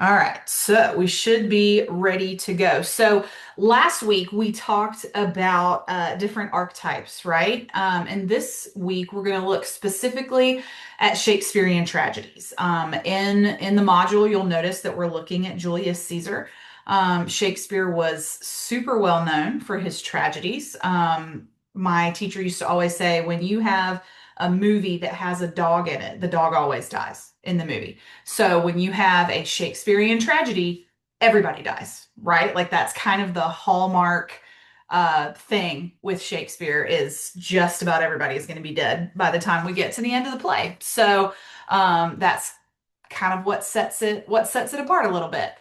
All right, so we should be ready to go. So last week we talked about different archetypes, right? And this week we're going to look specifically at Shakespearean tragedies. In the module, you'll notice that we're looking at Julius Caesar. Shakespeare was super well known for his tragedies. My teacher used to always say, when you have a movie that has a dog in it, the dog always dies in the movie. So when you have a Shakespearean tragedy, everybody dies, right? Like that's kind of the hallmark thing with Shakespeare is just about everybody is going to be dead by the time we get to the end of the play. So that's kind of what sets it apart a little bit.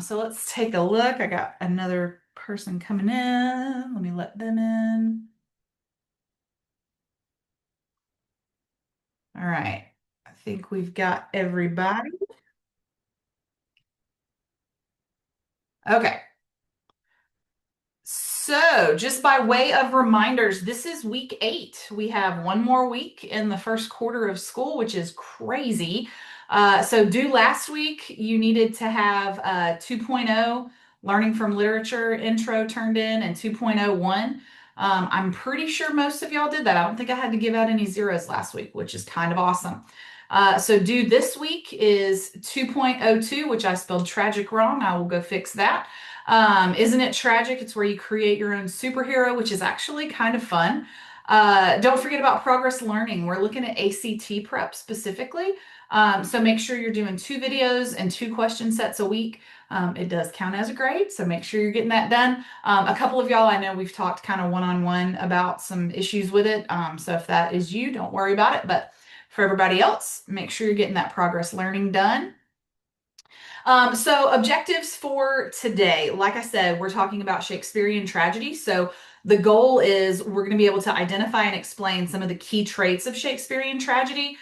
So let's take a look. I got another person coming in. Let me let them in. All right. I think we've got everybody. Okay. So, just by way of reminders, this is week 8. We have one more week in the first quarter of school, which is crazy. So, due last week, you needed to have 2.0 learning from literature intro turned in and 2.01. I'm pretty sure most of y'all did that. I don't think I had to give out any zeros last week, which is kind of awesome. So, due this week is 2.02, which I spelled tragic wrong. I will go fix that. Isn't it tragic? It's where you create your own superhero, which is actually kind of fun. Don't forget about progress learning. We're looking at ACT prep specifically. So make sure you're doing 2 videos and 2 question sets a week. It does count as a grade, so make sure you're getting that done. A couple of y'all, I know we've talked kind of one-on-one about some issues with it. So if that is you, don't worry about it. But for everybody else, make sure you're getting that progress learning done. So objectives for today, like I said, we're talking about Shakespearean tragedy. So the goal is we're going to be able to identify and explain some of the key traits of Shakespearean tragedy,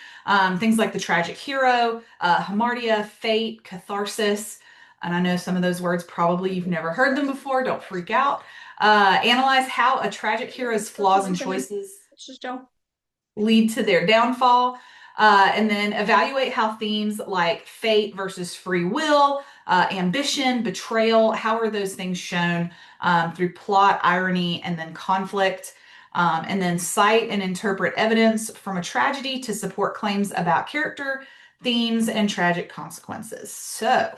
things like the tragic hero, hamartia, fate, catharsis. And I know some of those words probably you've never heard them before. Don't freak out. Analyze how a tragic hero's flaws and choices lead to their downfall. And then evaluate how themes like fate versus free will, ambition, betrayal, how are those things shown through plot, irony, and then conflict. And then cite and interpret evidence from a tragedy to support claims about character, themes, and tragic consequences. So,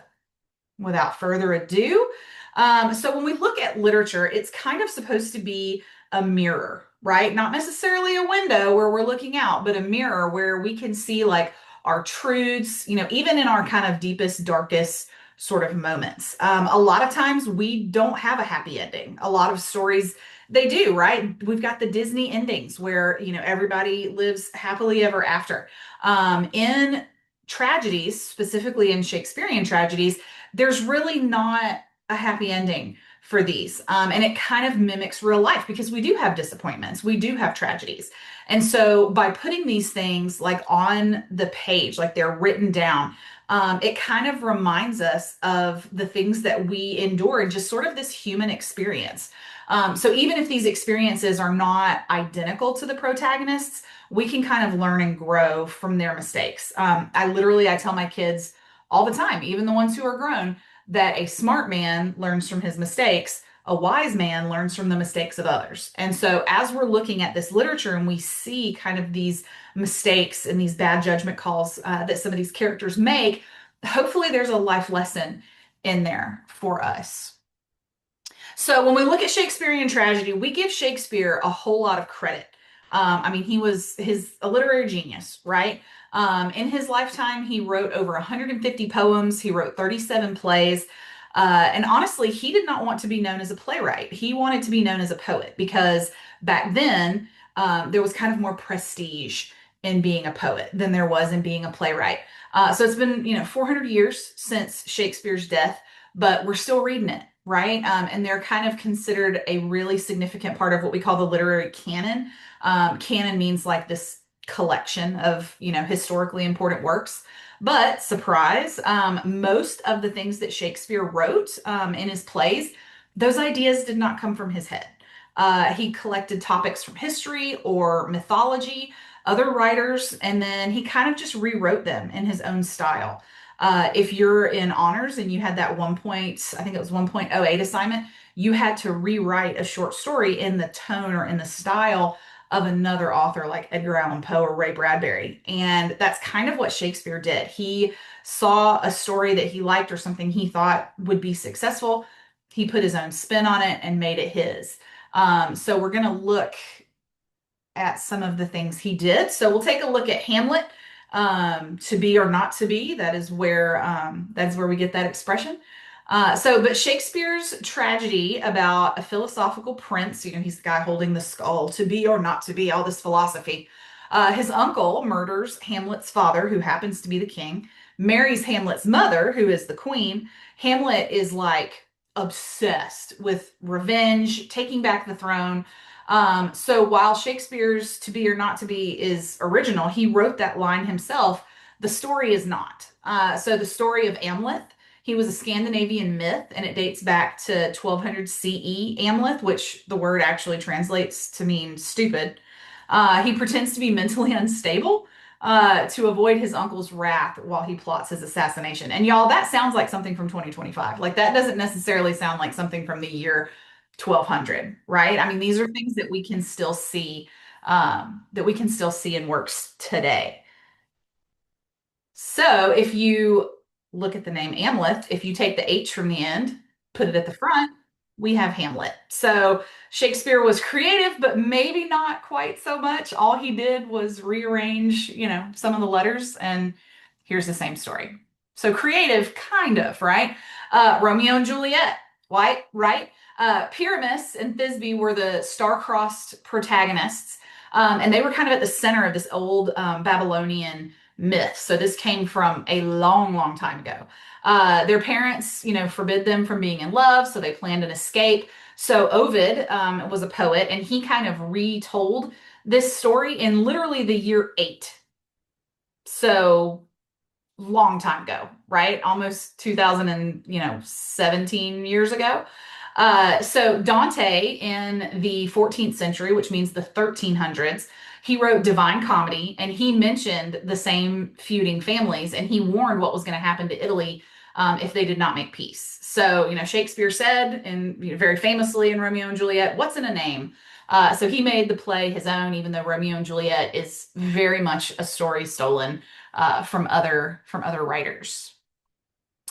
without further ado. So when we look at literature, it's kind of supposed to be a mirror, right? Not necessarily a window where we're looking out, but a mirror where we can see like our truths, even in our kind of deepest, darkest sort of moments. A lot of times we don't have a happy ending. A lot of stories, they do, right? We've got the Disney endings where, everybody lives happily ever after. In tragedies, specifically in Shakespearean tragedies, there's really not a happy ending for these. And it kind of mimics real life because we do have disappointments, we do have tragedies. And so by putting these things like on the page, like they're written down, it kind of reminds us of the things that we endure and just sort of this human experience. So even if these experiences are not identical to the protagonists, we can kind of learn and grow from their mistakes. I tell my kids all the time, even the ones who are grown, that a smart man learns from his mistakes. A wise man learns from the mistakes of others. And so, as we're looking at this literature and we see kind of these mistakes and these bad judgment calls that some of these characters make, hopefully there's a life lesson in there for us. So when we look at Shakespearean tragedy, we give Shakespeare a whole lot of credit. I mean, he was a literary genius, right? In his lifetime, he wrote over 150 poems. He wrote 37 plays. And honestly, he did not want to be known as a playwright. He wanted to be known as a poet because back then, there was kind of more prestige in being a poet than there was in being a playwright. So it's been, 400 years since Shakespeare's death, but we're still reading it, right? And they're kind of considered a really significant part of what we call the literary canon. Canon means like this collection of, historically important works. But surprise, most of the things that Shakespeare wrote in his plays, those ideas did not come from his head. He collected topics from history or mythology, other writers, and then he kind of just rewrote them in his own style. If you're in honors and you had that one point, I think it was 1.08 assignment, you had to rewrite a short story in the tone or in the style of another author like Edgar Allan Poe or Ray Bradbury. And that's kind of what Shakespeare did. He saw a story that he liked or something he thought would be successful. He put his own spin on it and made it his. So we're going to look at some of the things he did. So we'll take a look at Hamlet, to be or not to be. That's where we get that expression. But Shakespeare's tragedy about a philosophical prince, he's the guy holding the skull, to be or not to be, all this philosophy. His uncle murders Hamlet's father, who happens to be the king, marries Hamlet's mother, who is the queen. Hamlet is like obsessed with revenge, taking back the throne. So while Shakespeare's To Be or Not to Be is original, he wrote that line himself. The story is not. So the story of Amleth, he was a Scandinavian myth, and it dates back to 1200 CE. Amleth, which the word actually translates to mean stupid. He pretends to be mentally unstable to avoid his uncle's wrath while he plots his assassination. And y'all, that sounds like something from 2025. Like that doesn't necessarily sound like something from the year 1200, right? I mean, these are things that we can still see, in works today. So if you look at the name Amleth, if you take the H from the end, put it at the front, we have Hamlet. So Shakespeare was creative, but maybe not quite so much. All he did was rearrange, some of the letters, and here's the same story. So creative, kind of, right? Romeo and Juliet, right? Pyramus and Thisbe were the star-crossed protagonists, and they were kind of at the center of this old Babylonian myth. So this came from a long, long time ago. Their parents, forbid them from being in love, so they planned an escape. So Ovid was a poet, and he kind of retold this story in literally the year 8. So long time ago, right? Almost 2017 years ago. So Dante in the 14th century, which means the 1300s, he wrote Divine Comedy, and he mentioned the same feuding families, and he warned what was going to happen to Italy if they did not make peace. So, Shakespeare said, and very famously in Romeo and Juliet, "What's in a name?" So he made the play his own, even though Romeo and Juliet is very much a story stolen from other writers.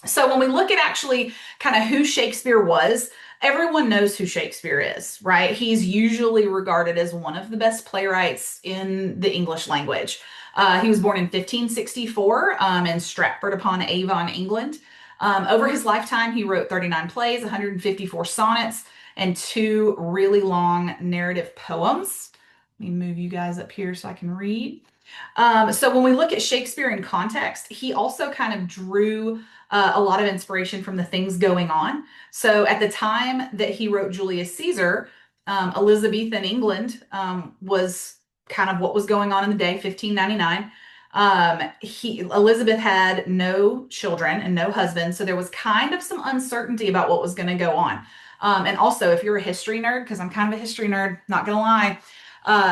So when we look at actually kind of who Shakespeare was, everyone knows who Shakespeare is, right? He's usually regarded as one of the best playwrights in the English language. He was born in 1564 in Stratford upon Avon, England. Over his lifetime, he wrote 39 plays, 154 sonnets, and 2 really long narrative poems. Let me move you guys up here so I can read. So when we look at Shakespeare in context, he also kind of drew a lot of inspiration from the things going on. So at the time that he wrote Julius Caesar, Elizabethan England was kind of what was going on in the day, 1599. Elizabeth had no children and no husband, so there was kind of some uncertainty about what was going to go on. And also, if you're a history nerd, because I'm kind of a history nerd, not gonna lie,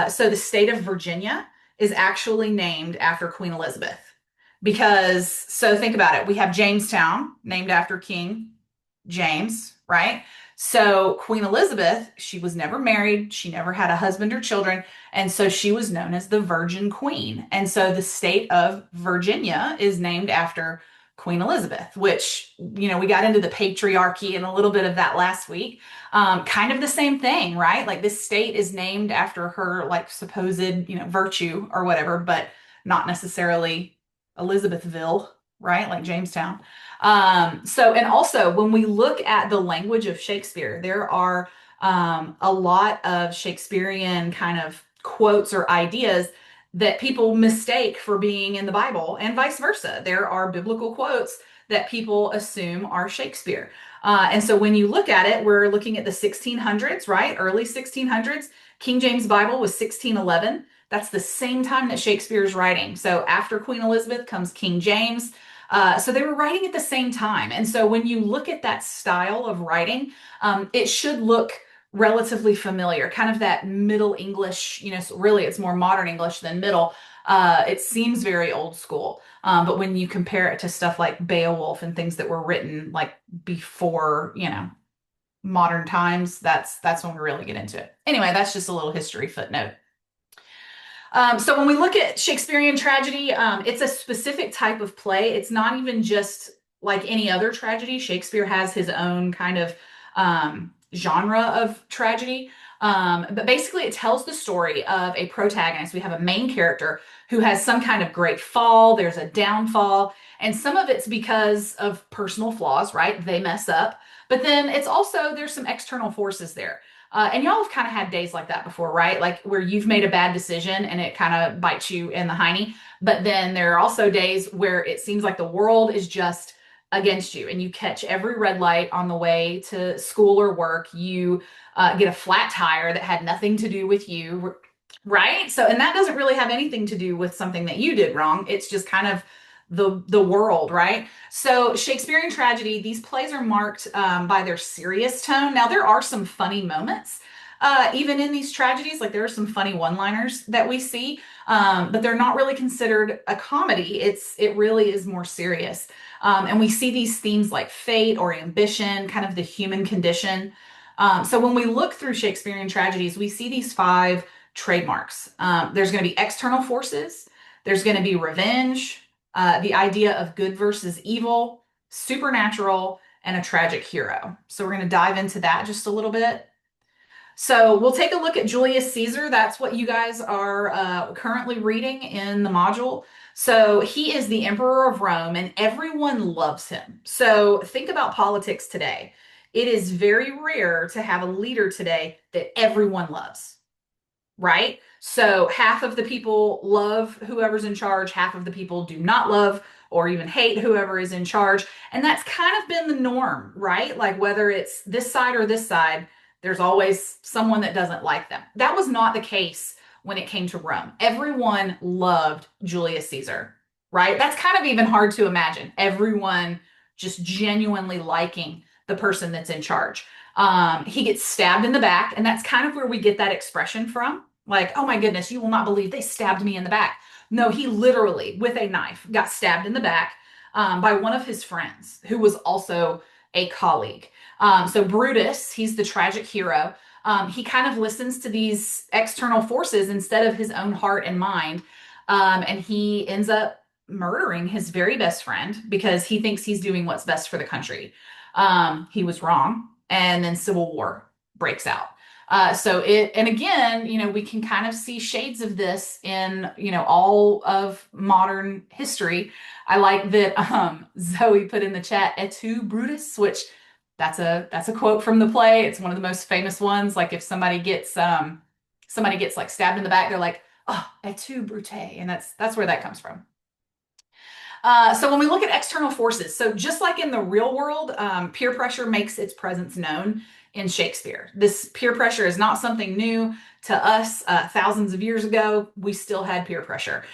so the state of Virginia is actually named after Queen Elizabeth. So think about it. We have Jamestown, named after King James, right? So Queen Elizabeth, she was never married. She never had a husband or children. And so she was known as the Virgin Queen. And so the state of Virginia is named after Queen Elizabeth, which, we got into the patriarchy and a little bit of that last week. Kind of the same thing, right? Like this state is named after her, like supposed, virtue or whatever, but not necessarily Elizabethville, right? Like Jamestown. And also when we look at the language of Shakespeare, there are a lot of Shakespearean kind of quotes or ideas that people mistake for being in the Bible, and vice versa. There are biblical quotes that people assume are Shakespeare. And so when you look at it, we're looking at the 1600s, right? Early 1600s. King James Bible was 1611. That's the same time that Shakespeare's writing. So after Queen Elizabeth comes King James. So they were writing at the same time. And so when you look at that style of writing, it should look relatively familiar, kind of that Middle English, so really it's more modern English than Middle. It seems very old school. But when you compare it to stuff like Beowulf and things that were written like before, modern times, that's when we really get into it. Anyway, that's just a little history footnote. So when we look at Shakespearean tragedy, it's a specific type of play. It's not even just like any other tragedy. Shakespeare has his own kind of genre of tragedy. But basically, it tells the story of a protagonist. We have a main character who has some kind of great fall, there's a downfall, and some of it's because of personal flaws, right? They mess up. But then it's also, there's some external forces there. And y'all have kind of had days like that before, right? Like where you've made a bad decision and it kind of bites you in the hiney. But then there are also days where it seems like the world is just against you and you catch every red light on the way to school or work. You get a flat tire that had nothing to do with you, right? So, and that doesn't really have anything to do with something that you did wrong. It's just kind of the world, right? So Shakespearean tragedy, these plays are marked by their serious tone. Now there are some funny moments, even in these tragedies. Like there are some funny one-liners that we see, but they're not really considered a comedy. It really is more serious, and we see these themes like fate or ambition, kind of the human condition. So when we look through Shakespearean tragedies, we see these five trademarks. There's going to be external forces. There's going to be revenge, the idea of good versus evil, supernatural, and a tragic hero. So we're going to dive into that just a little bit. So we'll take a look at Julius Caesar. That's what you guys are currently reading in the module. So he is the emperor of Rome and everyone loves him. So think about politics today. It is very rare to have a leader today that everyone loves, right? So half of the people love whoever's in charge, half of the people do not love or even hate whoever is in charge. And that's kind of been the norm, right? Like whether it's this side or this side, there's always someone that doesn't like them. That was not the case when it came to Rome. Everyone loved Julius Caesar, right? That's kind of even hard to imagine. Everyone just genuinely liking the person that's in charge. He gets stabbed in the back, and that's kind of where we get that expression from. Like, oh my goodness, you will not believe they stabbed me in the back. No, he literally, with a knife, got stabbed in the back by one of his friends who was also a colleague. So Brutus, he's the tragic hero. He kind of listens to these external forces instead of his own heart and mind. And he ends up murdering his very best friend because he thinks he's doing what's best for the country. He was wrong. And then civil war breaks out. And again, we can kind of see shades of this in, all of modern history. I like that Zoe put in the chat, "Et tu, Brutus," which that's a quote from the play. It's one of the most famous ones. Like if somebody gets like stabbed in the back, they're like, "Oh, et tu, Brute," and that's where that comes from. So when we look at external forces, so just like in the real world, peer pressure makes its presence known in Shakespeare. This peer pressure is not something new to us. Thousands of years ago, we still had peer pressure.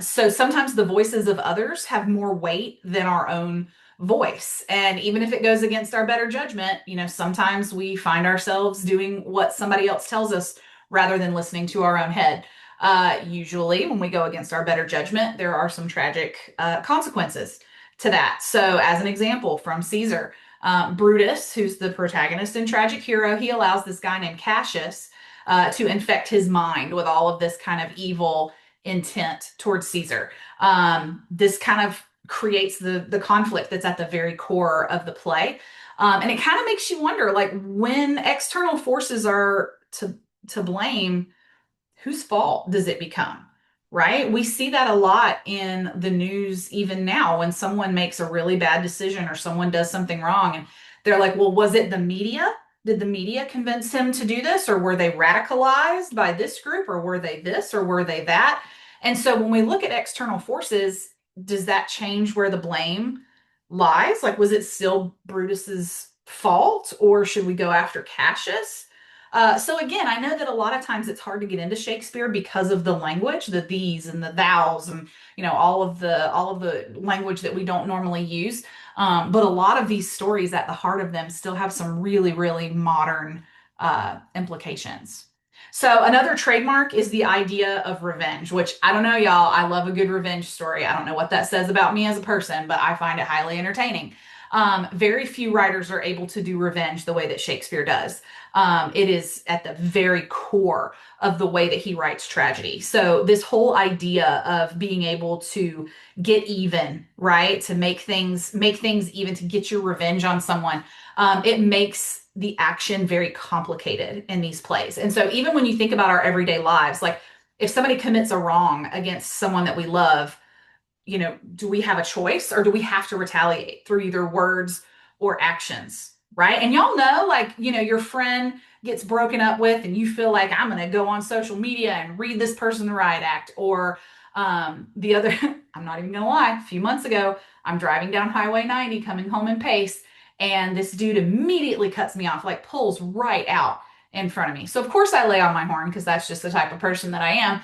So sometimes the voices of others have more weight than our own voice. And even if it goes against our better judgment, sometimes we find ourselves doing what somebody else tells us rather than listening to our own head. Usually, when we go against our better judgment, there are some tragic consequences to that. So, as an example from Caesar, Brutus, who's the protagonist and tragic hero, he allows this guy named Cassius to infect his mind with all of this kind of evil intent towards Caesar. This kind of creates the conflict that's at the very core of the play. And it kind of makes you wonder, like, when external forces are to blame, whose fault does it become? Right? We see that a lot in the news even now when someone makes a really bad decision or someone does something wrong and they're like, well, was it the media? Did the media convince him to do this? Or were they radicalized by this group? Or were they this? Or were they that? And so when we look at external forces, does that change where the blame lies? Like, was it still Brutus's fault? Or should we go after Cassius? So again, I know that a lot of times it's hard to get into Shakespeare because of the language, the these and the thous, and all of the language that we don't normally use. But a lot of these stories at the heart of them still have some really, really modern implications. So another trademark is the idea of revenge, which I don't know, y'all. I love a good revenge story. I don't know what that says about me as a person, but I find it highly entertaining. Very few writers are able to do revenge the way that Shakespeare does. It is at the very core of the way that he writes tragedy. So this whole idea of being able to get even, right? To make things even, to get your revenge on someone, it makes the action very complicated in these plays. And so even when you think about our everyday lives, like if somebody commits a wrong against someone that we love, do we have a choice or do we have to retaliate through either words or actions? Right. And y'all know, like, your friend gets broken up with and you feel like I'm going to go on social media and read this person the riot act. Or the other, I'm not even going to lie, a few months ago, I'm driving down Highway 90 coming home in Pace, and this dude immediately cuts me off, like pulls right out in front of me. So, of course, I lay on my horn because that's just the type of person that I am.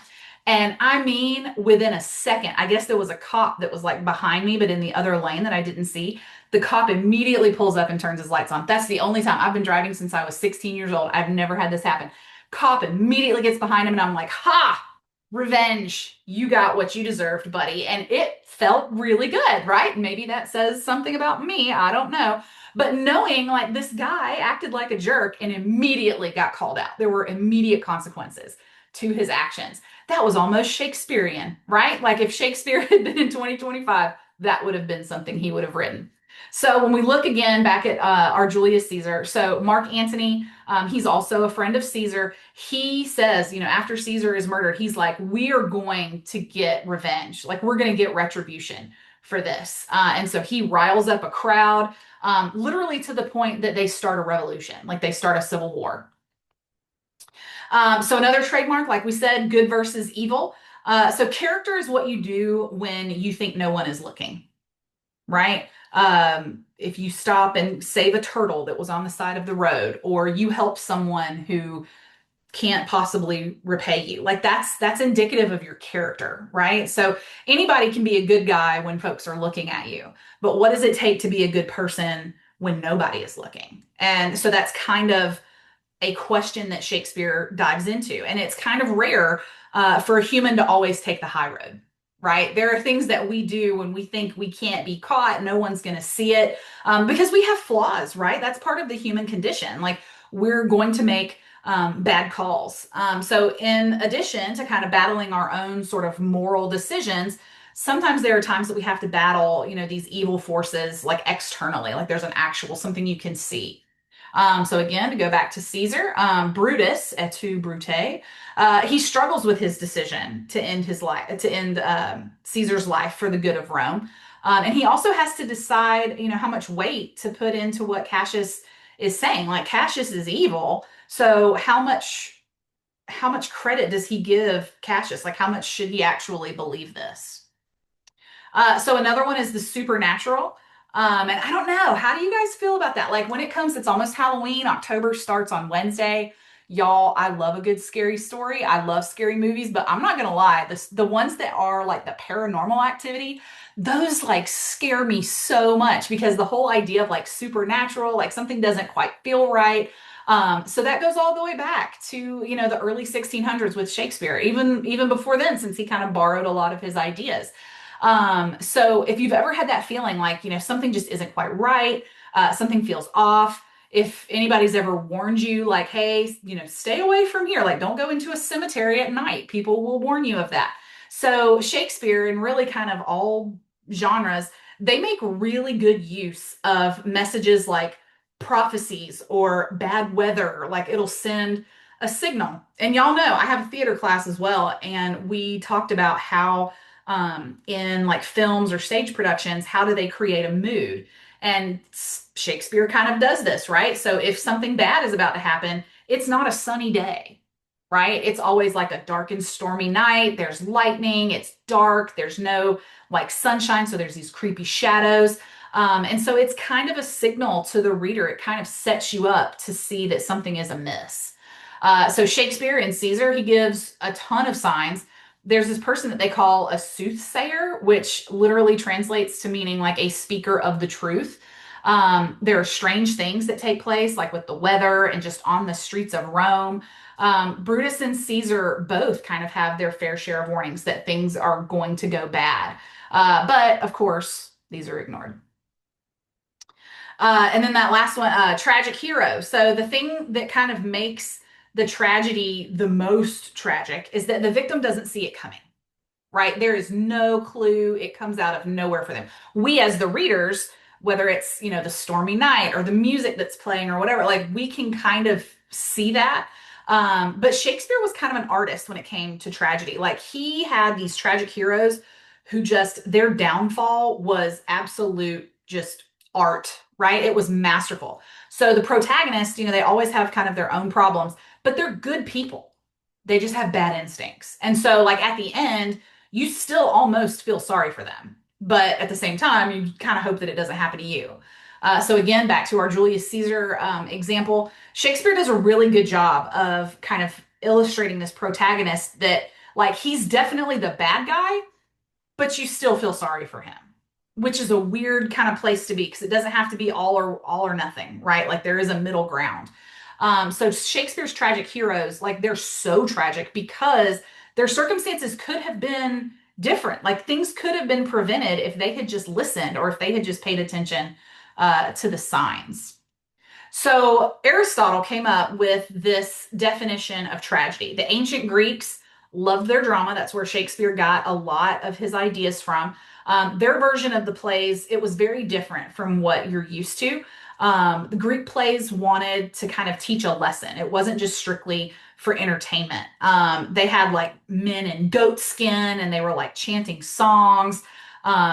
And I mean, within a second, I guess there was a cop that was like behind me, but in the other lane that I didn't see. The cop immediately pulls up and turns his lights on. That's the only time. I've been driving since I was 16 years old. I've never had this happen. Cop immediately gets behind him, and I'm like, ha, revenge. You got what you deserved, buddy. And it felt really good, right? Maybe that says something about me. I don't know. But knowing like this guy acted like a jerk and immediately got called out, there were immediate consequences to his actions. That was almost Shakespearean, right? Like if Shakespeare had been in 2025, that would have been something he would have written. So when we look again back at our Julius Caesar, so Mark Antony, he's also a friend of Caesar. He says, after Caesar is murdered, he's like, we are going to get revenge. Like we're going to get retribution for this. And so he riles up a crowd, literally to the point that they start a revolution, like they start a civil war. So another trademark, like we said, good versus evil. So character is what you do when you think no one is looking, right? If you stop and save a turtle that was on the side of the road, or you help someone who can't possibly repay you, like that's indicative of your character, right? So anybody can be a good guy when folks are looking at you, but what does it take to be a good person when nobody is looking? And so that's kind of a question that Shakespeare dives into. And it's kind of rare for a human to always take the high road, right? There are things that we do when we think we can't be caught, no one's going to see it, because we have flaws, right? That's part of the human condition. Like we're going to make bad calls. So, in addition to kind of battling our own sort of moral decisions, sometimes there are times that we have to battle, these evil forces like externally, like there's an actual something you can see. So again, to go back to Caesar, Brutus, et tu, Brute, he struggles with his decision to end his life, to end Caesar's life for the good of Rome, and he also has to decide, how much weight to put into what Cassius is saying. Like Cassius is evil, so how much credit does he give Cassius? Like how much should he actually believe this? So another one is the supernatural. And I don't know, how do you guys feel about that? Like when it comes, it's almost Halloween. October starts on Wednesday. Y'all, I love a good scary story. I love scary movies, but I'm not gonna lie, the ones that are like the paranormal activity, those like scare me so much because the whole idea of like supernatural, like something doesn't quite feel right. So that goes all the way back to, the early 1600s with Shakespeare, even before then, since he kind of borrowed a lot of his ideas. So if you've ever had that feeling like, something just isn't quite right, something feels off, if anybody's ever warned you, like, hey, stay away from here, like, don't go into a cemetery at night, people will warn you of that. So Shakespeare and really kind of all genres, they make really good use of messages like prophecies or bad weather, like it'll send a signal. And y'all know I have a theater class as well, and we talked about how in like films or stage productions, how do they create a mood? And Shakespeare kind of does this, right? So if something bad is about to happen, it's not a sunny day, right? It's always like a dark and stormy night. There's lightning, it's dark, there's no like sunshine, so there's these creepy shadows. And so it's kind of a signal to the reader. It kind of sets you up to see that something is amiss. So Shakespeare and Caesar, he gives a ton of signs. There's this person that they call a soothsayer, which literally translates to meaning like a speaker of the truth. There are strange things that take place, like with the weather and just on the streets of Rome. Brutus and Caesar both kind of have their fair share of warnings that things are going to go bad. But of course, these are ignored. And then that last one, tragic hero. So the thing that kind of makes the tragedy the most tragic is that the victim doesn't see it coming, right? There is no clue. It comes out of nowhere for them. We, as the readers, whether it's, the stormy night or the music that's playing or whatever, like we can kind of see that. But Shakespeare was kind of an artist when it came to tragedy. Like he had these tragic heroes who just, their downfall was absolute just art, right? It was masterful. So the protagonists, they always have kind of their own problems, but they're good people. They just have bad instincts. And so, like at the end, you still almost feel sorry for them. But at the same time, you kind of hope that it doesn't happen to you. So, again, back to our Julius Caesar example, Shakespeare does a really good job of kind of illustrating this protagonist that, like, he's definitely the bad guy, but you still feel sorry for him, which is a weird kind of place to be because it doesn't have to be all or nothing, right? Like, there is a middle ground. So Shakespeare's tragic heroes, like they're so tragic because their circumstances could have been different. Like things could have been prevented if they had just listened or if they had just paid attention to the signs. So Aristotle came up with this definition of tragedy. The ancient Greeks loved their drama. That's where Shakespeare got a lot of his ideas from. Their version of the plays, it was very different from what you're used to. The Greek plays wanted to kind of teach a lesson. It wasn't just strictly for entertainment. They had like men in goat skin and they were like chanting songs.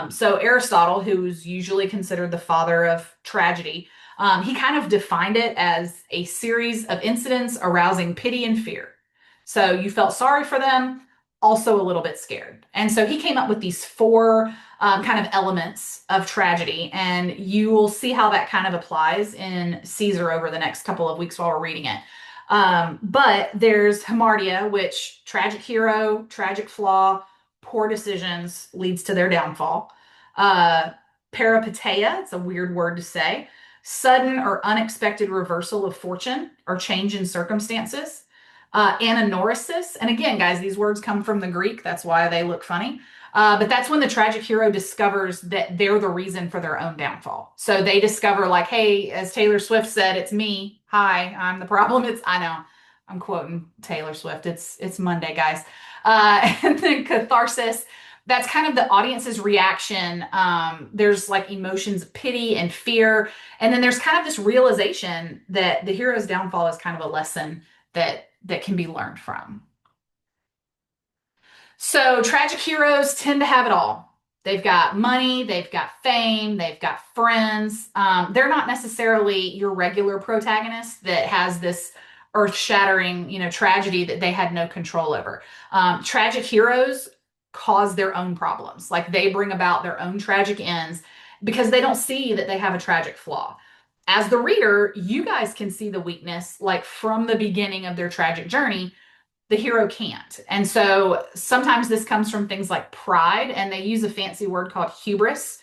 So Aristotle, who's usually considered the father of tragedy, he kind of defined it as a series of incidents arousing pity and fear. So you felt sorry for them, also a little bit scared. And so he came up with these four kind of elements of tragedy, and you will see how that kind of applies in Caesar over the next couple of weeks while we're reading it. But there's hamartia, which tragic hero, tragic flaw, poor decisions leads to their downfall. Uh, Peripeteia, it's a weird word to say, sudden or unexpected reversal of fortune or change in circumstances. Ananorisis, and again, guys, these words come from the Greek. That's why they look funny. But that's when the tragic hero discovers that they're the reason for their own downfall. So they discover, like, hey, as Taylor Swift said, it's me. Hi, I'm the problem. I know, I'm quoting Taylor Swift. It's Monday, guys. And then catharsis. That's kind of the audience's reaction. There's like emotions of pity and fear. And then there's kind of this realization that the hero's downfall is kind of a lesson that can be learned from. So tragic heroes tend to have it all. They've got money, they've got fame, they've got friends. They're not necessarily your regular protagonist that has this earth-shattering, tragedy that they had no control over. Tragic heroes cause their own problems. Like they bring about their own tragic ends because they don't see that they have a tragic flaw. As the reader, you guys can see the weakness like from the beginning of their tragic journey. The hero can't. And so sometimes this comes from things like pride, and they use a fancy word called hubris.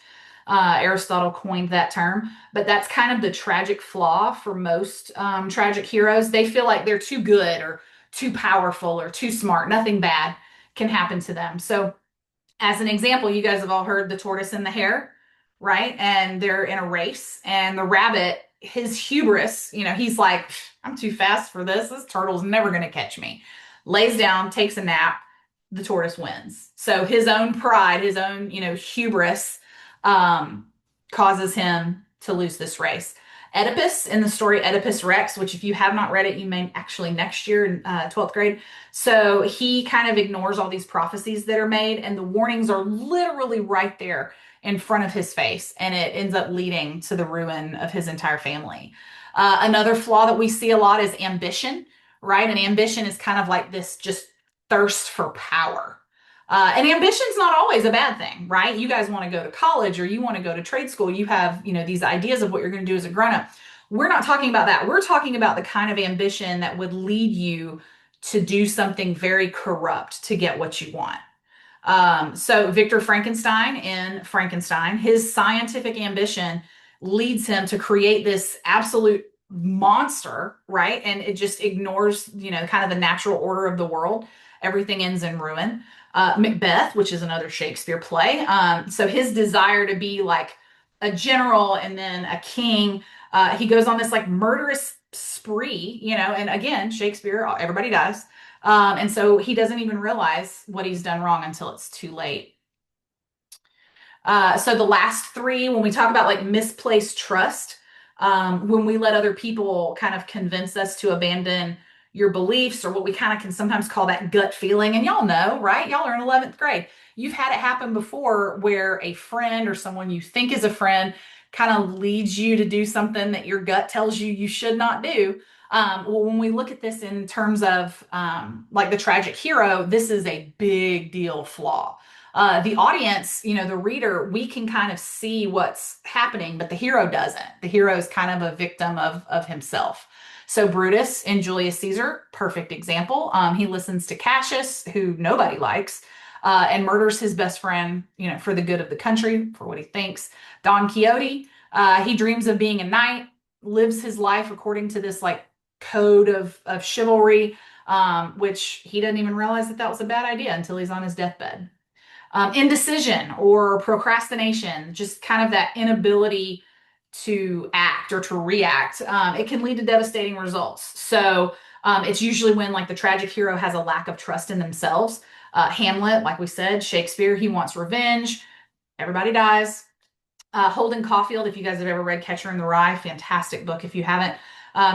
Aristotle coined that term, but that's kind of the tragic flaw for most tragic heroes. They feel like they're too good or too powerful or too smart. Nothing bad can happen to them. So, as an example, you guys have all heard the tortoise and the hare, right? And they're in a race, and the rabbit, his hubris, he's like, I'm too fast for this. This turtle's never going to catch me. Lays down, takes a nap, the tortoise wins. So his own pride, his own, hubris causes him to lose this race. Oedipus in the story Oedipus Rex, which if you have not read it, you may actually next year in 12th grade. So he kind of ignores all these prophecies that are made, and the warnings are literally right there in front of his face, and it ends up leading to the ruin of his entire family. Another flaw that we see a lot is ambition, right? And ambition is kind of like this just thirst for power. And ambition's not always a bad thing, right? You guys want to go to college or you want to go to trade school. You have, these ideas of what you're going to do as a grown-up. We're not talking about that. We're talking about the kind of ambition that would lead you to do something very corrupt to get what you want. So Victor Frankenstein in Frankenstein, his scientific ambition leads him to create this absolute monster, right? And it just ignores, kind of the natural order of the world. Everything ends in ruin. Macbeth, which is another Shakespeare play. So his desire to be like a general and then a king, he goes on this like murderous spree, and again, Shakespeare, everybody dies. And so he doesn't even realize what he's done wrong until it's too late. So the last three, when we talk about like misplaced trust, when we let other people kind of convince us to abandon your beliefs or what we kind of can sometimes call that gut feeling, and y'all know, right? Y'all are in 11th grade. You've had it happen before where a friend or someone you think is a friend kind of leads you to do something that your gut tells you you should not do. Well, when we look at this in terms of like the tragic hero, this is a big deal flaw. The audience, the reader, we can kind of see what's happening, but the hero doesn't. The hero is kind of a victim of himself. So Brutus in Julius Caesar, perfect example. He listens to Cassius, who nobody likes, and murders his best friend, for the good of the country, for what he thinks. Don Quixote, he dreams of being a knight, lives his life according to this like code of chivalry, which he doesn't even realize that that was a bad idea until he's on his deathbed. Indecision or procrastination, just kind of that inability to act or to react, it can lead to devastating results. So it's usually when like the tragic hero has a lack of trust in themselves. Hamlet, like we said, Shakespeare, he wants revenge. Everybody dies. Holden Caulfield, if you guys have ever read Catcher in the Rye, fantastic book if you haven't.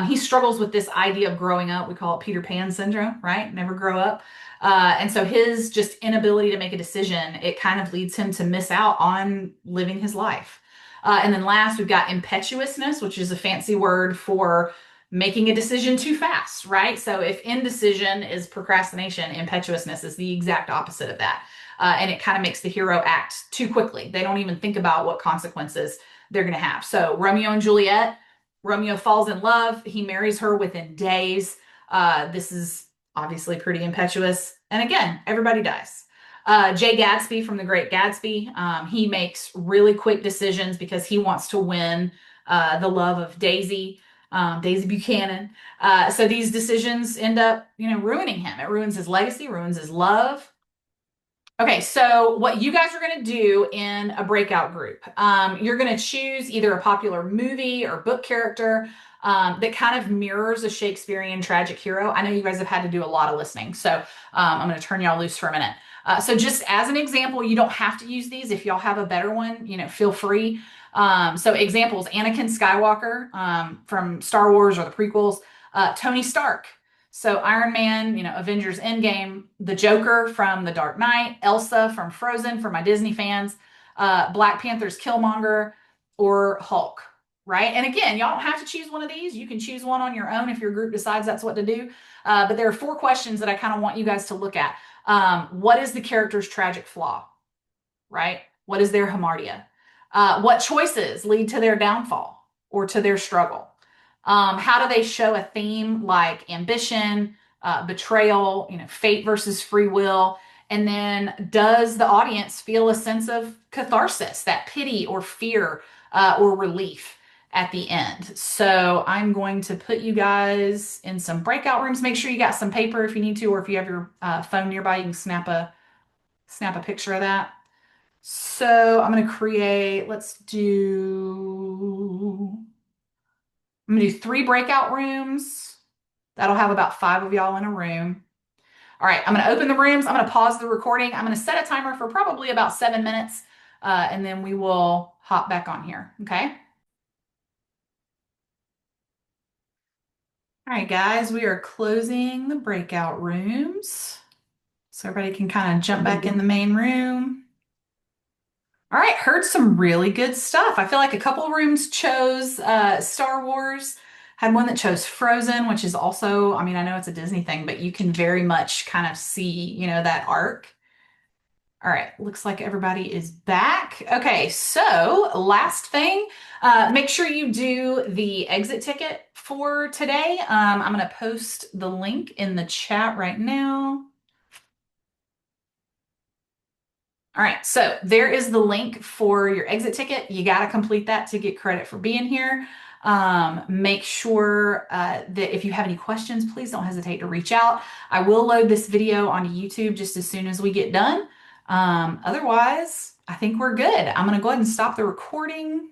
He struggles with this idea of growing up. We call it Peter Pan syndrome, right? Never grow up. And so his just inability to make a decision, it kind of leads him to miss out on living his life. And then last, we've got impetuousness, which is a fancy word for making a decision too fast, right? So if indecision is procrastination, impetuousness is the exact opposite of that. And it kind of makes the hero act too quickly. They don't even think about what consequences they're going to have. So Romeo and Juliet, Romeo falls in love. He marries her within days. This is obviously pretty impetuous. And again, everybody dies. Jay Gatsby from The Great Gatsby, he makes really quick decisions because he wants to win the love of Daisy, Daisy Buchanan. So these decisions end up, ruining him. It ruins his legacy, ruins his love. Okay, so what you guys are going to do in a breakout group, you're going to choose either a popular movie or book character that kind of mirrors a Shakespearean tragic hero. I know you guys have had to do a lot of listening, so I'm going to turn y'all loose for a minute. So just as an example, you don't have to use these. If y'all have a better one, feel free. So examples, Anakin Skywalker from Star Wars or the prequels, Tony Stark. So Iron Man, Avengers Endgame, the Joker from The Dark Knight, Elsa from Frozen for my Disney fans, Black Panther's Killmonger, or Hulk, right? And again, y'all don't have to choose one of these. You can choose one on your own if your group decides that's what to do. But there are 4 questions that I kind of want you guys to look at. What is the character's tragic flaw, right? What is their hamartia? What choices lead to their downfall or to their struggle? How do they show a theme like ambition, betrayal, fate versus free will? And then does the audience feel a sense of catharsis, that pity or fear or relief at the end? So I'm going to put you guys in some breakout rooms. Make sure you got some paper if you need to, or if you have your phone nearby, you can snap a picture of that. So I'm going to create, I'm going to do 3 breakout rooms. That'll have about 5 of y'all in a room. All right, I'm going to open the rooms. I'm going to pause the recording. I'm going to set a timer for probably about 7 minutes, and then we will hop back on here, okay? All right, guys, we are closing the breakout rooms so everybody can kind of jump back in the main room. All right, heard some really good stuff. I feel like a couple of rooms chose Star Wars, had one that chose Frozen, which is also, I mean, I know it's a Disney thing, but you can very much kind of see, that arc. All right, looks like everybody is back. Okay, so last thing, make sure you do the exit ticket for today. I'm going to post the link in the chat right now. All right, so there is the link for your exit ticket. You got to complete that to get credit for being here. Make sure that if you have any questions, please don't hesitate to reach out. I will load this video onto YouTube just as soon as we get done. Otherwise, I think we're good. I'm going to go ahead and stop the recording.